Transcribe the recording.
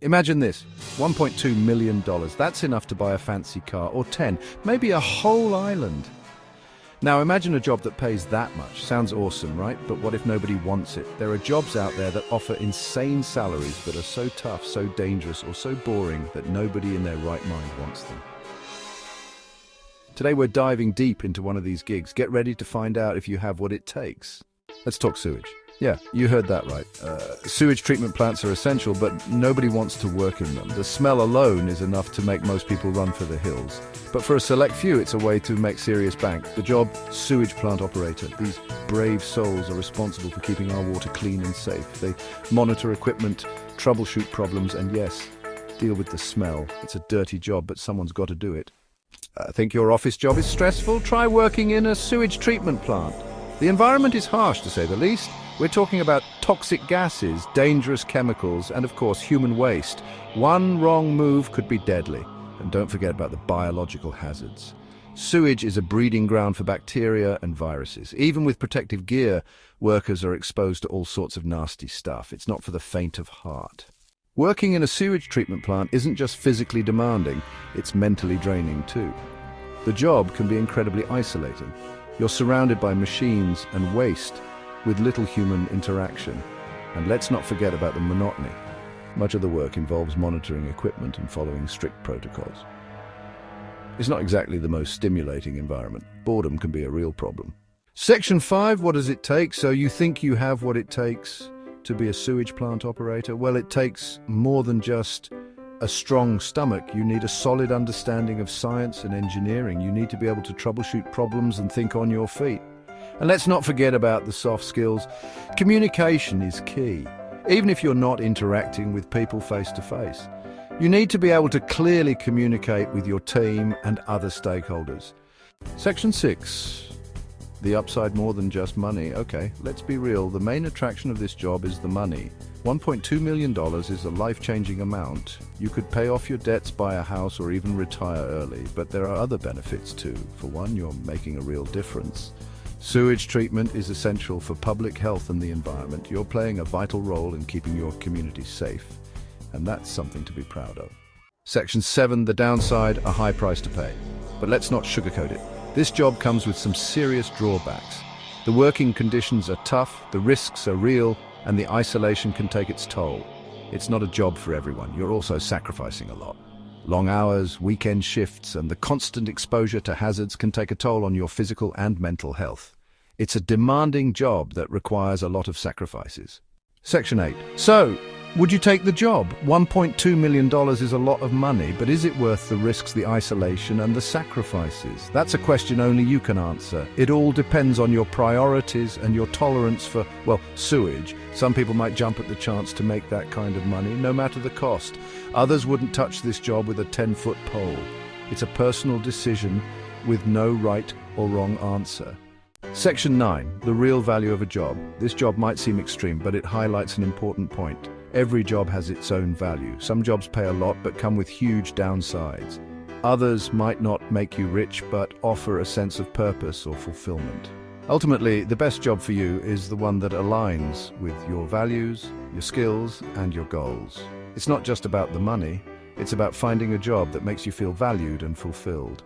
Imagine this, $1.2 million. That's enough to buy a fancy car, or 10, maybe a whole island. Now imagine a job that pays that much. Sounds awesome, right? But what if nobody wants it? There are jobs out there that offer insane salaries but are so tough, so dangerous, or so boring that nobody in their right mind wants them. Today we're diving deep into one of these gigs. Get ready to find out if you have what it takes. Let's talk sewage. Yeah, you heard that right. Sewage treatment plants are essential, but nobody wants to work in them. The smell alone is enough to make most people run for the hills. But for a select few, it's a way to make serious bank. The job, sewage plant operator. These brave souls are responsible for keeping our water clean and safe. They monitor equipment, troubleshoot problems, and yes, deal with the smell. It's a dirty job, but someone's got to do it. Think your office job is stressful? Try working in a sewage treatment plant. The environment is harsh, to say the least. We're talking about toxic gases, dangerous chemicals, and of course human waste. One wrong move could be deadly. And don't forget about the biological hazards. Sewage is a breeding ground for bacteria and viruses. Even with protective gear, workers are exposed to all sorts of nasty stuff. It's not for the faint of heart. Working in a sewage treatment plant isn't just physically demanding, it's mentally draining too. The job can be incredibly isolating. You're surrounded by machines and waste, with little human interaction. And let's not forget about the monotony. Much of the work involves monitoring equipment and following strict protocols. It's not exactly the most stimulating environment. Boredom can be a real problem. Section 5, what does it take? So you think you have what it takes to be a sewage plant operator? Well, it takes more than just a strong stomach. You need a solid understanding of science and engineering. You need to be able to troubleshoot problems and think on your feet. And let's not forget about the soft skills. Communication is key, even if you're not interacting with people face to face. You need to be able to clearly communicate with your team and other stakeholders. Section 6. The upside more than just money. Okay, let's be real. The main attraction of this job is the money. $1.2 million is a life-changing amount. You could pay off your debts, buy a house, or even retire early. But there are other benefits too. For one, you're making a real difference. Sewage treatment is essential for public health and the environment. You're playing a vital role in keeping your community safe, and that's something to be proud of. Section 7, the downside, a high price to pay. But let's not sugarcoat it. This job comes with some serious drawbacks. The working conditions are tough, the risks are real, and the isolation can take its toll. It's not a job for everyone. You're also sacrificing a lot. Long hours, weekend shifts, and the constant exposure to hazards can take a toll on your physical and mental health. It's a demanding job that requires a lot of sacrifices. Section 8. So, would you take the job? $1.2 million is a lot of money, but is it worth the risks, the isolation, and the sacrifices? That's a question only you can answer. It all depends on your priorities and your tolerance for, well, sewage. Some people might jump at the chance to make that kind of money, no matter the cost. Others wouldn't touch this job with a 10-foot pole. It's a personal decision with no right or wrong answer. Section 9. The real value of a job. This job might seem extreme, but it highlights an important point. Every job has its own value. Some jobs pay a lot but come with huge downsides. Others might not make you rich but offer a sense of purpose or fulfillment. Ultimately, the best job for you is the one that aligns with your values, your skills, and your goals. It's not just about the money, it's about finding a job that makes you feel valued and fulfilled.